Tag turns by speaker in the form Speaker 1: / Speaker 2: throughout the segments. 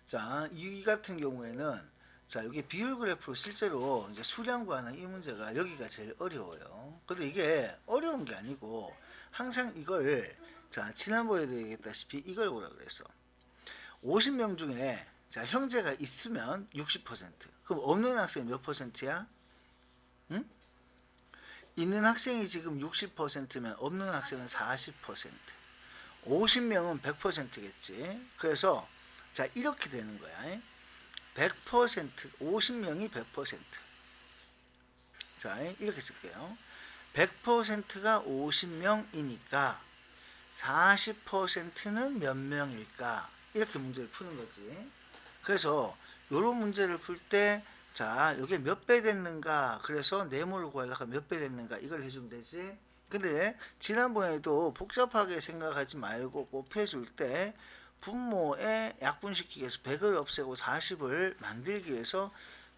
Speaker 1: 자, 이 같은 경우에는 자, 여기 비율 그래프로 실제로 이제 수량 구하는 이 문제가 여기가 제일 어려워요. 근데 이게 어려운 게 아니고 항상 이걸 자, 지난번에도 얘기했다시피 이걸 보라 그랬어. 50명 중에 자, 형제가 있으면 60%. 그럼 없는 학생이 몇 퍼센트야? 응? 있는 학생이 지금 60%면 없는 학생은 40%. 50명은 100%겠지. 그래서 자, 이렇게 되는 거야. 100%, 50명이 100%. 자, 이렇게 쓸게요. 100%가 50명이니까 40%는 몇 명일까? 이렇게 문제를 푸는 거지. 그래서 이런 문제를 풀 때, 자, 이게 몇 배 됐는가? 그래서 네모를 구하려고 몇 배 됐는가? 이걸 해주면 되지. 근데 지난번에도 복잡하게 생각하지 말고 곱해줄 때 분모에 약분시키기 위해서 100을 없애고 40을 만들기 위해서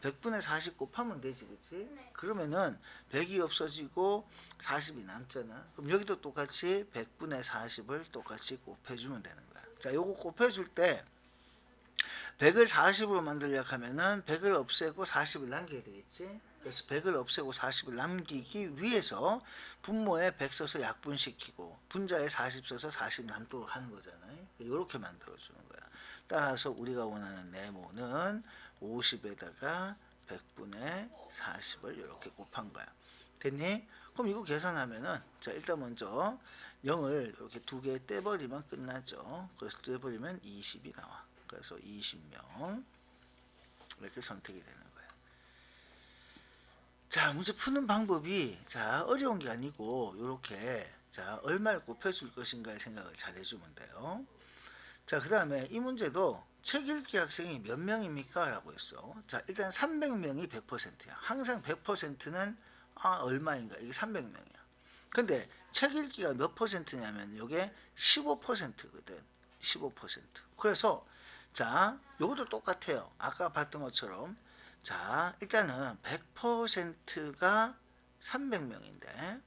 Speaker 1: 100분의 40 곱하면 되지, 그치?
Speaker 2: 네.
Speaker 1: 그러면은 100이 없어지고 40이 남잖아. 그럼 여기도 똑같이 100분의 40을 똑같이 곱해주면 되는 거야. 자, 요거 곱해줄 때 100을 40으로 만들려고 하면은 100을 없애고 40을 남겨야 되겠지? 그래서 100을 없애고 40을 남기기 위해서 분모에 100 써서 약분시키고 분자에 40 써서 40 남도록 하는 거잖아요. 이렇게 만들어주는 거야. 따라서 우리가 원하는 네모는 50에다가 100분의 40을 이렇게 곱한 거야. 됐니? 그럼 이거 계산하면은 자, 일단 먼저 0을 이렇게 두 개 떼버리면 끝나죠. 그래서 떼버리면 20이 나와. 그래서 20명 이렇게 선택이 되는 거예요. 자, 문제 푸는 방법이 자, 어려운 게 아니고 이렇게 자, 얼마를 곱해줄 것인가의 생각을 잘 해주면 돼요. 자, 그 다음에 이 문제도 책 읽기 학생이 몇 명입니까? 라고 했어. 자, 일단 300명이 100%야. 항상 100%는 얼마인가? 이게 300명이야. 근데 책 읽기가 몇 퍼센트냐면 이게 15%거든. 15%. 그래서 자, 요것도 똑같아요. 아까 봤던 것처럼 자, 일단은 100%가 300명인데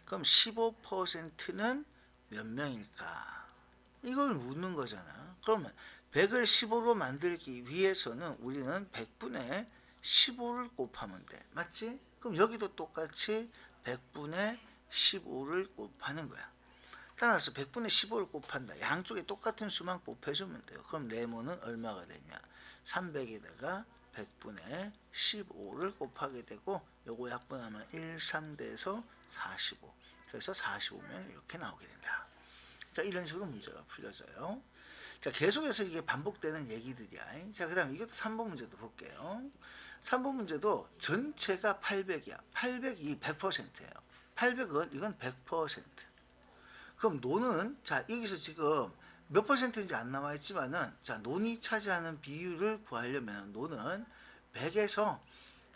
Speaker 1: 그럼 15%는 몇 명일까? 이걸 묻는 거잖아. 그러면 100을 15로 만들기 위해서는 우리는 100분의 15를 곱하면 돼. 맞지? 그럼 여기도 똑같이 100분의 15를 곱하는 거야. 따라서 100분의 15를 곱한다. 양쪽에 똑같은 수만 곱해주면 돼요. 그럼 네모는 얼마가 되냐? 300에다가 100분의 15를 곱하게 되고 요거 약분하면 1, 3대에서 45. 그래서 45명 이렇게 나오게 된다. 자, 이런 식으로 문제가 풀려져요. 자, 계속해서 이게 반복되는 얘기들이야. 자, 그 다음에 이것도 3번 문제도 볼게요. 3번 문제도 전체가 800이야. 800이 100%예요. 800은 이건 100%. 그럼 노는 자, 여기서 지금 몇 퍼센트인지 안 나와 있지만은 자, 논이 차지하는 비율을 구하려면 노는 100에서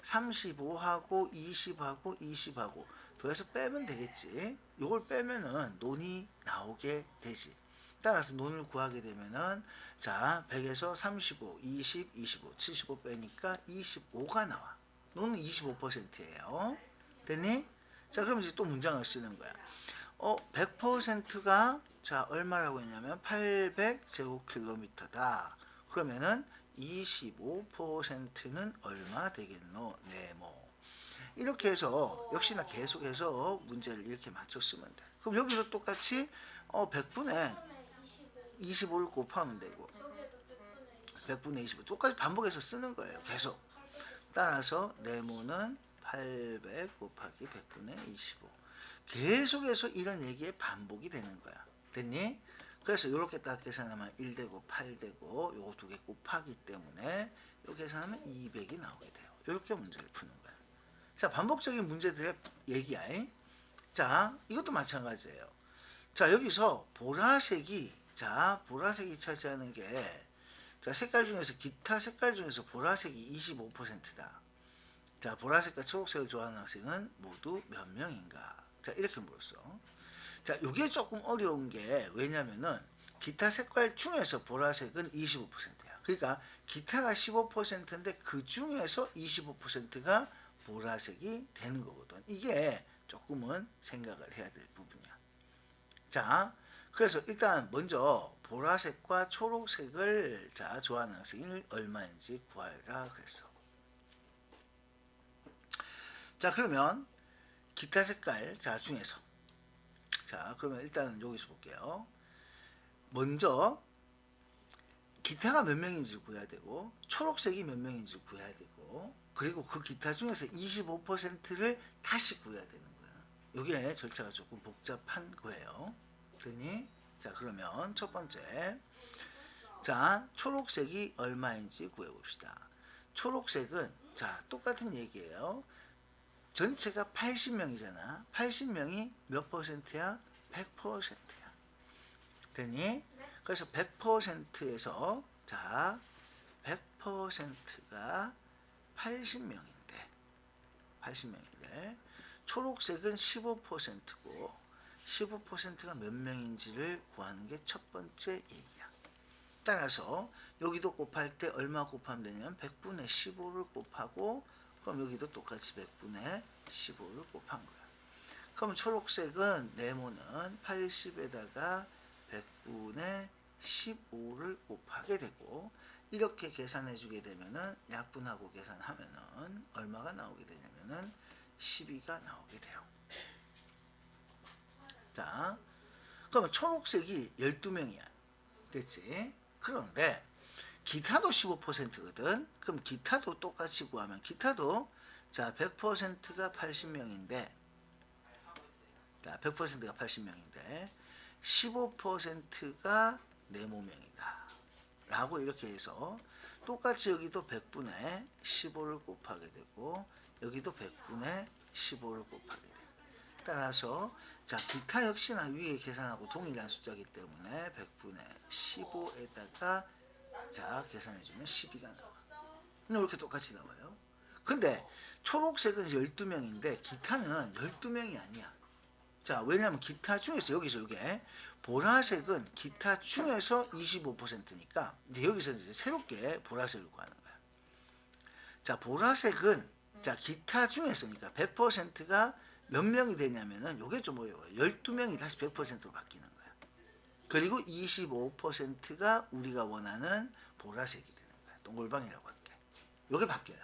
Speaker 1: 35하고 20하고 20하고 더해서 빼면 되겠지. 이걸 빼면은 논이 나오게 되지. 따라서 논을 구하게 되면은 자, 100에서 35, 20, 25, 75 빼니까 25가 나와. 논은 25%예요. 됐니? 자, 그럼 이제 또 문장을 쓰는 거야. 100%가 자, 얼마라고 했냐면 800제곱킬로미터다. 그러면은 25%는 얼마 되겠노? 네모. 이렇게 해서 역시나 계속해서 문제를 이렇게 맞춰 쓰면 돼. 그럼 여기도 똑같이 100분의 25를 곱하면 되고 100분의 25 똑같이 반복해서 쓰는 거예요. 계속. 따라서 네모는 800 곱하기 100분의 25. 계속해서 이런 얘기의 반복이 되는 거야. 됐니? 그래서 이렇게 딱 계산하면 1되고 8되고 요거 두 개 곱하기 때문에 이렇게 계산하면 200이 나오게 돼요. 이렇게 문제를 푸는 거야. 자, 반복적인 문제들의 얘기야. 자, 이것도 마찬가지예요. 자, 여기서 보라색이 자, 보라색이 차지하는 게 자, 색깔 중에서 기타 색깔 중에서 보라색이 25%다. 자, 보라색과 초록색을 좋아하는 학생은 모두 몇 명인가? 자, 이렇게 물었어. 자, 이게 조금 어려운 게 왜냐면은 기타 색깔 중에서 보라색은 25%야. 그러니까 기타가 15%인데 그 중에서 25%가 보라색이 되는 거거든. 이게 조금은 생각을 해야 될 부분이야. 자, 그래서 일단 먼저 보라색과 초록색을 자 좋아하는 학생이 얼마인지 구하라 그랬어. 자 그러면 기타 색깔 자 중에서 자 그러면 일단 여기서 볼게요. 먼저 기타가 몇 명인지 구해야 되고 초록색이 몇 명인지 구해야 되고 그리고 그 기타 중에서 25%를 다시 구해야 되는 거야. 이게 절차가 조금 복잡한 거예요. 되니? 자 그러면 첫 번째 자 초록색이 얼마인지 구해봅시다. 초록색은 자 똑같은 얘기예요. 전체가 80명이잖아. 80명이 몇 퍼센트야? 100%야. 되니? 그래서 100%에서 자 100%가 80명인데 초록색은 15%고 15%가 몇 명인지를 구하는 게 첫 번째 얘기야. 따라서 여기도 곱할 때 얼마 곱하면 되냐면 100분의 15를 곱하고 그럼 여기도 똑같이 100분의 15를 곱한 거야. 그럼 초록색은 네모는 80에다가 100분의 15를 곱하게 되고 이렇게 계산해 주게 되면은 약분하고 계산하면은 얼마가 나오게 되냐면은 12가 나오게 돼요. 자, 그러면 초록색이 12명이야. 됐지? 그런데 기타도 15%거든. 그럼 기타도 똑같이 구하면 기타도 자 100%가 80명인데 자 100%가 80명인데 15%가 네모명이다 라고 이렇게 해서 똑같이 여기도 100분의 15를 곱하게 되고 여기도 100분의 15를 곱하게 돼요. 따라서 자 기타 역시나 위에 계산하고 동일한 숫자이기 때문에 100분의 15에다가 자 계산해주면 12가 나와. 이렇게 똑같이 나와요. 근데 초록색은 12명인데 기타는 12명이 아니야. 자 왜냐하면 기타 중에서 여기서 이게 보라색은 기타 중에서 25%니까 이제 여기서 이제 새롭게 보라색을 구하는 거야. 자 보라색은 자 기타 중에서니까 100%가 몇 명이 되냐면은 요게 좀 어려워요. 12명이 다시 100%로 바뀌는 거야. 그리고 25%가 우리가 원하는 보라색이 되는 거야. 동글방이라고 할게. 요게 바뀌어요.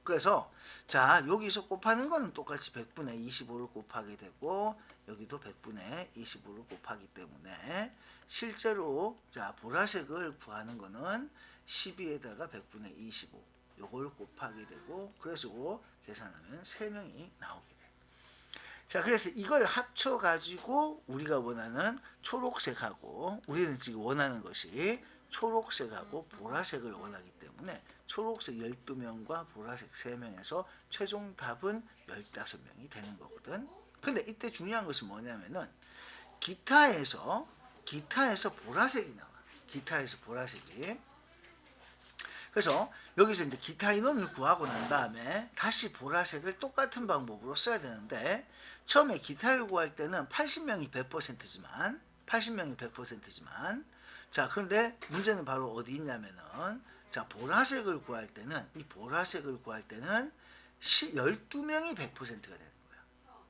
Speaker 1: 그래서 자 여기서 곱하는 거는 똑같이 100분의 25를 곱하게 되고 여기도 100분의 25를 곱하기 때문에 실제로 자 보라색을 구하는 거는 12에다가 100분의 25 요걸 곱하게 되고 그래서 이거 계산하면 3명이 나오게 돼. 자 그래서 이걸 합쳐 가지고 우리가 원하는 초록색하고 우리는 지금 원하는 것이 초록색하고 보라색을 원하기 때문에 초록색 12명과 보라색 3명에서 최종 답은 15명이 되는 거거든. 근데 이때 중요한 것은 뭐냐면은 기타에서 보라색이 나와. 기타에서 보라색이. 그래서 여기서 이제 기타 인원을 구하고 난 다음에 다시 보라색을 똑같은 방법으로 써야 되는데 처음에 기타를 구할 때는 80명이 100%지만 자 그런데 문제는 바로 어디 있냐면은 자 보라색을 구할 때는 이 보라색을 구할 때는 12명이 100%가 되는 거야.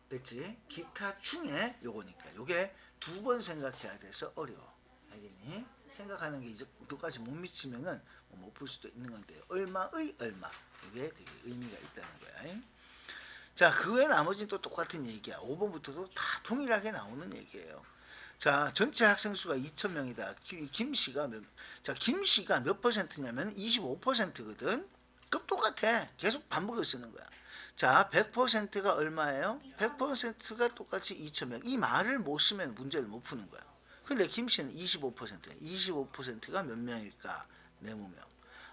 Speaker 1: 됐지? 기타 중에 요거니까 요게 두 번 생각해야 돼서 어려워. 알겠니? 생각하는 게 이제 두까지 못 미치면은 못 풀 수도 있는 건데 얼마의 얼마 이게 되게 의미가 있다는 거야. 자 그 외 나머지는 또 똑같은 얘기야. 5번부터도 다 동일하게 나오는 얘기예요. 자 전체 학생 수가 2,000명이다. 김씨가 몇 퍼센트냐면 25%거든. 그럼 똑같아. 계속 반복을 쓰는 거야. 자 100%가 얼마예요? 100%가 똑같이 2,000명. 이 말을 못 쓰면 문제를 못 푸는 거야. 근데 김씨는 25%야. 25%가 몇 명일까? 4명.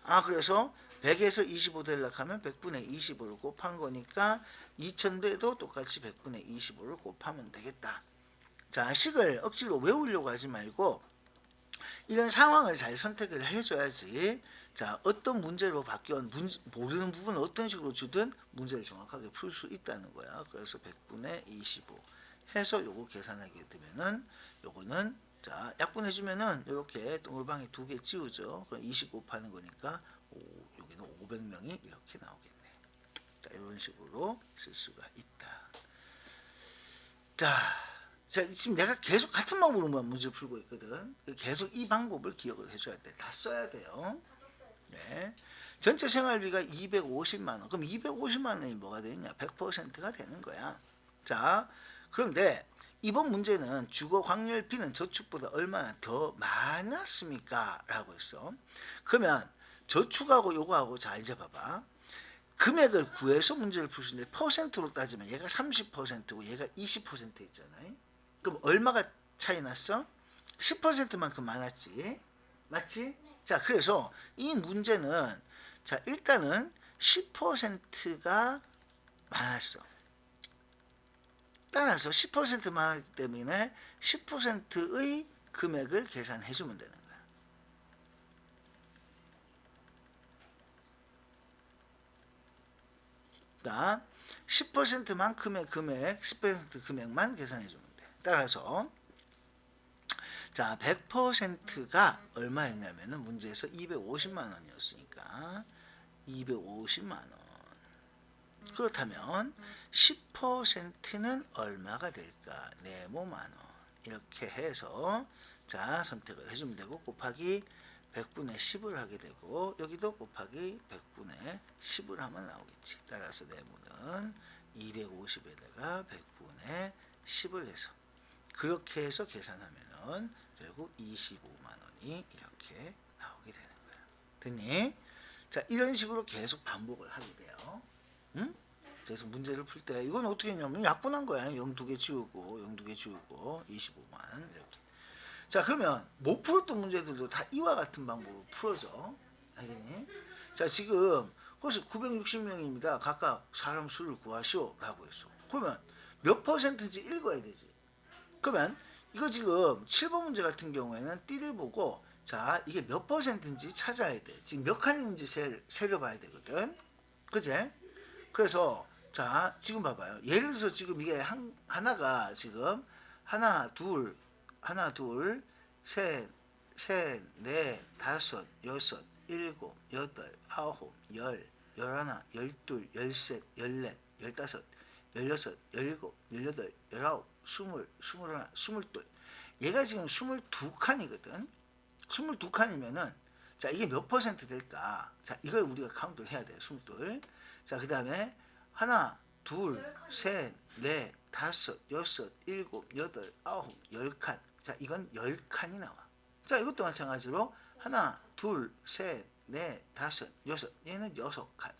Speaker 1: 아 그래서 100에서 25 되려고 하면 100분의 25를 곱한 거니까 2,000대도 똑같이 100분의 25를 곱하면 되겠다. 자 식을 억지로 외우려고 하지 말고 이런 상황을 잘 선택을 해줘야지 자 어떤 문제로 바뀌었 모르는 부분을 어떤 식으로 주든 문제를 정확하게 풀 수 있다는 거야. 그래서 100분의 25 해서 요거 계산하게 되면은 요거는 자 약분해 주면은 이렇게 동글방에 2개 찌우죠. 그럼 20 곱하는 거니까 여기는 500명이 이렇게 나오겠네. 자 이런 식으로 쓸 수가 있다. 자 자, 지금 내가 계속 같은 방법으로만 문제 풀고 있거든. 계속 이 방법을 기억을 해줘야 돼. 다 써야 돼요. 네. 전체 생활비가 250만 원. 그럼 250만 원이 뭐가 되느냐? 100%가 되는 거야. 자, 그런데 이번 문제는 주거 광열비는 저축보다 얼마나 더 많았습니까? 라고 했어. 그러면 저축하고 요거하고 자 이제 봐봐. 금액을 구해서 문제를 풀 수 있는데 퍼센트로 따지면 얘가 30%고 얘가 20% 있잖아요. 그럼 얼마가 차이 났어? 10%만큼 많았지. 맞지? 자, 그래서 이 문제는 자, 일단은 10%가 많았어. 따라서 10% 많았기 때문에 10%의 금액을 계산해 주면 되는 거야. 자, 10%만큼의 금액, 10% 금액만 계산해 주면 돼. 따라서 자, 100%가 얼마였냐면은 문제에서 250만 원이었으니까 250만 원. 그렇다면 10%는 얼마가 될까? 네모만 원. 이렇게 해서 자, 선택을 해주면 되고 곱하기 100분의 10을 하게 되고 여기도 곱하기 100분의 10을 하면 나오겠지. 따라서 네모는 250에다가 100분의 10을 해서 그렇게 해서 계산하면은 결국 25만 원이 이렇게 나오게 되는 거야. 됐니? 자, 이런 식으로 계속 반복을 하게 돼요. 응? 그래서 문제를 풀 때 이건 어떻게 했냐면 약분한 거야. 0 두 개 지우고 0 두 개 지우고 25만 이렇게. 자, 그러면 못 풀었던 문제들도 다 이와 같은 방법으로 풀어져. 알겠니? 자, 지금 혹시 960명입니다. 각각 사람 수를 구하시오 라고 했어. 그러면 몇 퍼센트인지 읽어야 되지. 그러면 이거 지금 7번 문제 같은 경우에는 띠를 보고 자, 이게 몇 퍼센트인지 찾아야 돼. 지금 몇 칸인지 세려봐야 되거든. 그제? 그래서 자, 지금 봐봐요. 예를 들어서 지금 이게 하나가 지금 하나, 둘, 셋, 넷, 다섯, 여섯, 일곱, 여덟, 아홉, 열, 열하나, 열둘, 열셋, 열넷, 열다섯, 열여섯, 열일곱, 열여덟, 열아홉, 스물하나, 스물둘. 얘가 지금 22칸이거든. 22칸이면은 자, 이게 몇 퍼센트 될까? 자, 이걸 우리가 카운트를 해야 돼요. 22. 자, 그 다음에 하나, 둘, 셋, 넷, 다섯, 여섯, 일곱, 여덟, 아홉, 10칸. 자, 이건 10칸이 나와. 자, 이것도 마찬가지로 하나, 둘, 셋, 넷, 다섯, 여섯. 얘는 6칸.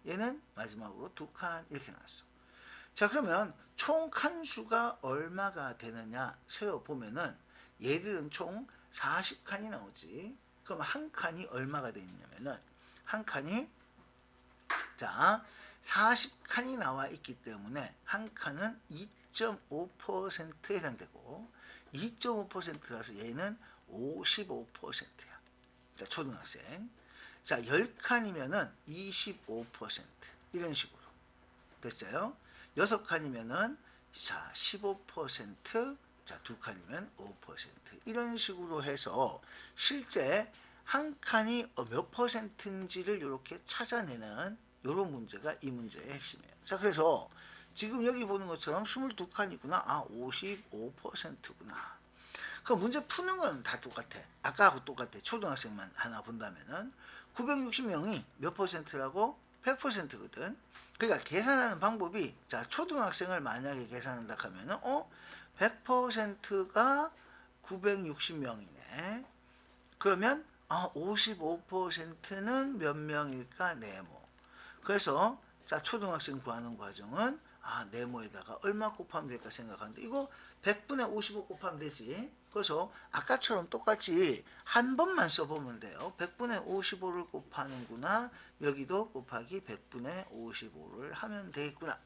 Speaker 1: 얘는 마지막으로 2칸 이렇게 나왔어. 자, 그러면 총 칸수가 얼마가 되느냐 세어보면은 얘들은 총 40칸이 나오지. 그럼 한 칸이 얼마가 되느냐면은 한 칸이 자 40칸이 나와 있기 때문에 한 칸은 2.5%에 해당되고 2.5%라서 얘는 55%야. 자, 초등학생. 자, 10칸이면은 25% 이런 식으로 됐어요. 6칸이면은 자 15%, 자 2칸이면 5% 이런 식으로 해서 실제 한 칸이 몇 퍼센트인지를 이렇게 찾아내는 이런 문제가 이 문제의 핵심이에요. 자, 그래서 지금 여기 보는 것처럼 22칸이구나. 아, 55%구나. 그 문제 푸는 건 다 똑같아. 아까하고 똑같아. 초등학생만 하나 본다면은 960명이 몇 퍼센트라고? 100%거든. 그러니까 계산하는 방법이 자, 초등학생을 만약에 계산한다 하면은 100%가 960명이네. 그러면 55%는 몇 명일까? 네모. 그래서 자, 초등학생 구하는 과정은 네모에다가 얼마 곱하면 될까 생각하는데 이거 100분의 55 곱하면 되지. 그래서 아까처럼 똑같이 한 번만 써보면 돼요. 100분의 55를 곱하는구나. 여기도 곱하기 100분의 55를 하면 되겠구나.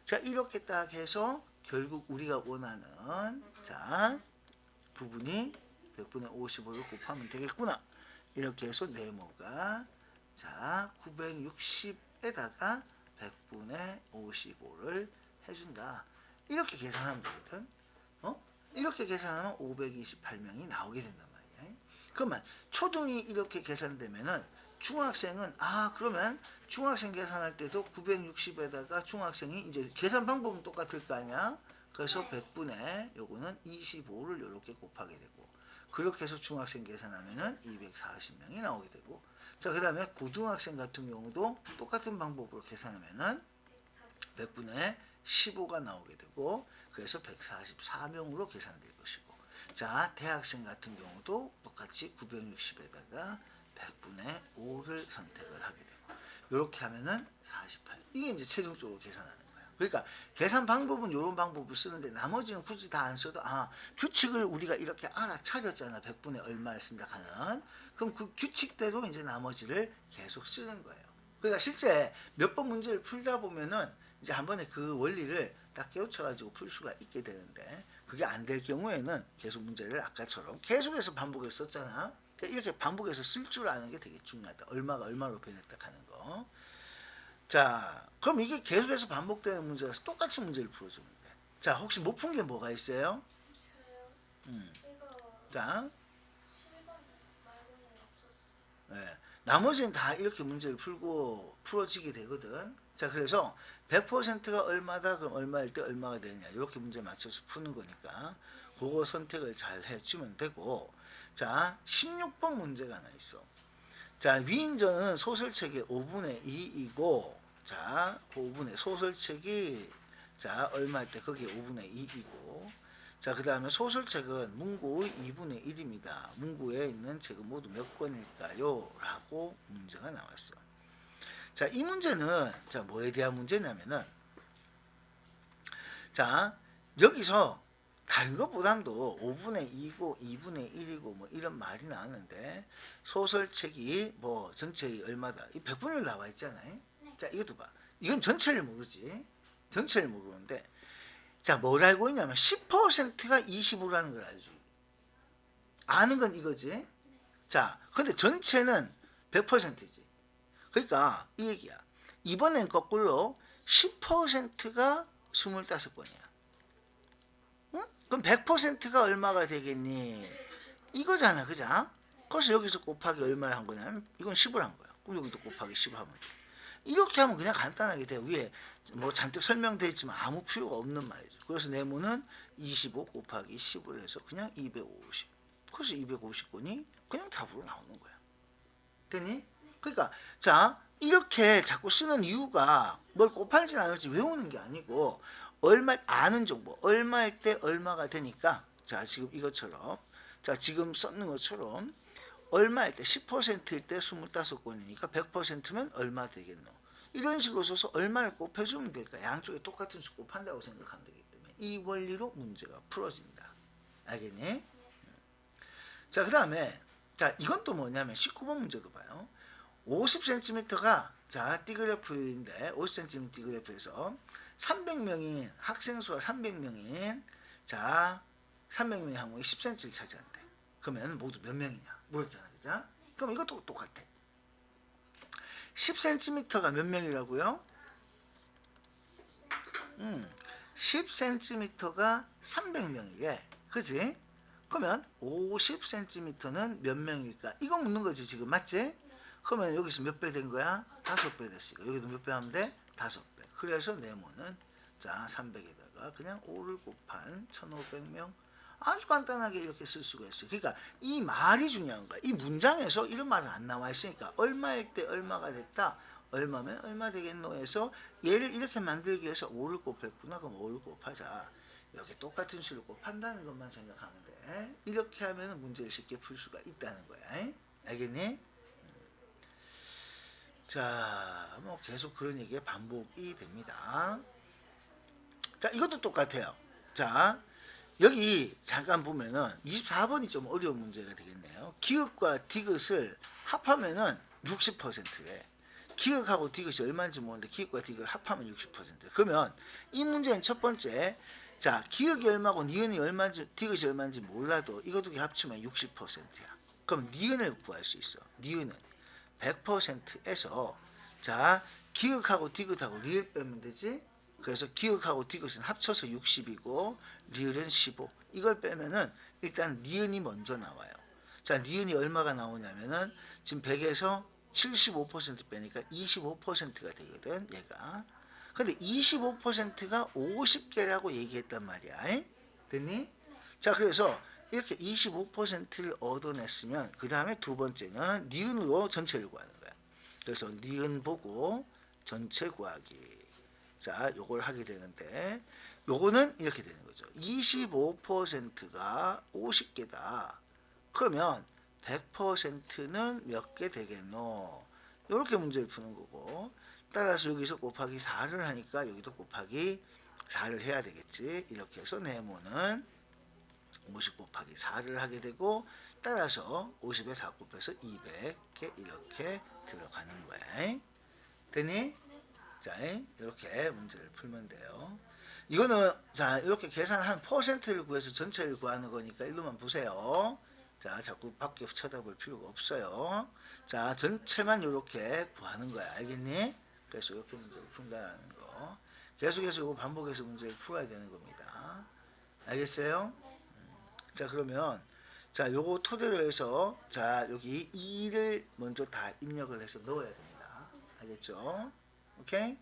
Speaker 1: 자, 이렇게 딱 해서 결국 우리가 원하는 자 부분이 100분의 55를 곱하면 되겠구나. 이렇게 해서 네모가 자 960에다가 100분의 55를 해준다. 이렇게 계산하면 되거든. 이렇게 계산하면 528명이 나오게 된단 말이야. 그러면 초등이 이렇게 계산되면은 중학생은 그러면 중학생 계산할 때도 960에다가 중학생이 이제 계산 방법은 똑같을 거 아니야. 그래서 100분의 요거는 25를 이렇게 곱하게 되고 그렇게 해서 중학생 계산하면은 240명이 나오게 되고 자 그 다음에 고등학생 같은 경우도 똑같은 방법으로 계산하면은 100분의 15가 나오게 되고 그래서 144명으로 계산될 것이고 자 대학생 같은 경우도 똑같이 960에다가 100분의 5를 선택을 하게 되고 이렇게 하면은 48 이게 이제 최종적으로 계산하는 거예요. 그러니까 계산 방법은 이런 방법을 쓰는데 나머지는 굳이 다 안 써도 규칙을 우리가 이렇게 알아차렸잖아. 100분의 얼마를 쓴다 하는 그럼 그 규칙대로 이제 나머지를 계속 쓰는 거예요. 그러니까 실제 몇 번 문제를 풀다 보면은 이제 한 번에 그 원리를 딱 깨우쳐가지고 풀 수가 있게 되는데 그게 안 될 경우에는 계속 문제를 아까처럼 계속해서 반복해서 썼잖아. 그러니까 이렇게 반복해서 쓸 줄 아는 게 되게 중요하다. 얼마가 얼마로 변했다 하는 거. 자, 그럼 이게 계속해서 반복되는 문제라서 똑같이 문제를 풀어주면 돼. 자, 혹시 못 푼 게 뭐가 있어요?
Speaker 2: 저요?
Speaker 1: 음.
Speaker 2: 이거
Speaker 1: 자,
Speaker 2: 7번 말고는 없었어요.
Speaker 1: 네. 나머지는 다 이렇게 문제를 풀고 풀어지게 되거든. 자, 그래서 100%가 얼마다 그럼 얼마일 때 얼마가 되느냐 이렇게 문제 맞춰서 푸는 거니까 그거 선택을 잘 해주면 되고 자 16번 문제가 하나 있어. 자 위인전은 소설책의 5분의 2이고 자 5분의 소설책이 자 얼마일 때 거기에 5분의 2이고 자 그 다음에 소설책은 문구의 2분의 1입니다. 문구에 있는 책은 모두 몇 권일까요? 라고 문제가 나왔어. 자, 이 문제는 자 뭐에 대한 문제냐면은 자 여기서 다른 것보다도 5분의 2고 2분의 1이고 뭐 이런 말이 나왔는데 소설책이 뭐 전체의 얼마다 이 100분의 1 나와 있잖아요. 자 이것도 봐. 이건 전체를 모르지. 전체를 모르는데 자 뭘 알고 있냐면 10%가 25라는 걸 알지. 아는 건 이거지. 자 근데 전체는 100%지. 그러니까 이 얘기야. 이번엔 거꾸로 10%가 25번이야. 응? 그럼 100%가 얼마가 되겠니? 이거잖아. 그죠? 그래서 여기서 곱하기 얼마를 한 거냐면 이건 10을 한 거야. 그럼 여기도 곱하기 10 하면 돼. 이렇게 하면 그냥 간단하게 돼. 위에 뭐 잔뜩 설명되어 있지만 아무 필요가 없는 말이죠. 그래서 네모는 25 곱하기 10을 해서 그냥 250. 그래서 250권이 그냥 답으로 나오는 거야. 되니? 그러니까 자 이렇게 자꾸 쓰는 이유가 뭘 곱할지 나눌지 외우는 게 아니고 얼마 아는 정보 얼마일 때 얼마가 되니까 자 지금 이것처럼 자 지금 썼는 것처럼 얼마일 때 10%일 때 25권이니까 100%면 얼마 되겠노 이런 식으로 써서 얼마를 곱해주면 될까 양쪽에 똑같은 수 곱한다고 생각하면 되기 때문에 이 원리로 문제가 풀어진다. 알겠니? 자 그 다음에 자 이건 또 뭐냐면 19번 문제도 봐요. 50cm가 자 띠그래프인데 50cm 띠그래프에서 300명인 학생 수가 300명인 자 300명의 항목이 10cm를 차지한대. 그러면 모두 몇 명이냐 물었잖아. 그죠? 그럼 이것도 똑같아. 10cm가 몇 명이라고요? 10cm가 300명이래. 그지? 그러면 50cm는 몇 명일까? 이거 묻는 거지 지금 맞지? 그러면 여기서 몇 배 된 거야? 5배 됐으니까 여기도 몇 배 하면 돼? 5배. 그래서 네모는 자 300에다가 그냥 5를 곱한 1500명 아주 간단하게 이렇게 쓸 수가 있어요. 그러니까 이 말이 중요한 거야. 이 문장에서 이런 말은 안 나와 있으니까 얼마일 때 얼마가 됐다. 얼마면 얼마 되겠노 해서 얘를 이렇게 만들기 위해서 5를 곱했구나. 그럼 5를 곱하자. 여기 똑같은 수를 곱한다는 것만 생각하면 돼. 이렇게 하면 문제를 쉽게 풀 수가 있다는 거야. 알겠니? 자, 뭐 계속 그런 얘기가 반복이 됩니다. 자, 이것도 똑같아요. 자, 여기 잠깐 보면은 24번이 좀 어려운 문제가 되겠네요. 기역과 디귿을 합하면은 60%래. 기역하고 디귿이 얼마인지 모르는데 기역과 디귿을 합하면 60%. 그러면 이 문제는 첫 번째 자 기역이 얼마고 니은이 얼마인지 디귿이 얼마인지 몰라도 이거 두 개 합치면 60%야. 그럼 니은을 구할 수 있어. 니은은 100%에서 자 기역하고 디귿하고 리을 빼면 되지. 그래서 기역하고 디귿은 합쳐서 60이고 리을은 15. 이걸 빼면은 일단 니은이 먼저 나와요. 자 니은이 얼마가 나오냐면은 지금 100에서 75% 빼니까 25%가 되거든 얘가. 근데 25%가 50개라고 얘기했단 말이야. 됐니? 자, 그래서 이렇게 25%를 얻어냈으면 그 다음에 두 번째는 니은으로 전체를 구하는 거야. 그래서 니은 보고 전체 구하기. 자, 요걸 하게 되는데 요거는 이렇게 되는 거죠. 25%가 50개다. 그러면 100%는 몇 개 되겠노? 이렇게 문제를 푸는 거고, 따라서 여기서 곱하기 4를 하니까 여기도 곱하기 4를 해야 되겠지. 이렇게 해서 네모는 50 곱하기 4를 하게 되고, 따라서 50에 4 곱해서 200개 이렇게 들어가는 거야. 됐니? 자, 이렇게 문제를 풀면 돼요. 이거는 자, 이렇게 계산한 퍼센트를 구해서 전체를 구하는 거니까 일로만 보세요. 자, 자꾸 밖에 쳐다볼 필요가 없어요. 자, 전체만 이렇게 구하는 거야. 알겠니? 그래서 이렇게 문제를 푼다는 거. 계속해서 이거 반복해서 문제를 풀어야 되는 겁니다. 알겠어요? 자, 그러면 자, 요거 토대로 해서 자, 여기 2를 먼저 다 입력을 해서 넣어야 됩니다. 알겠죠? 오케이?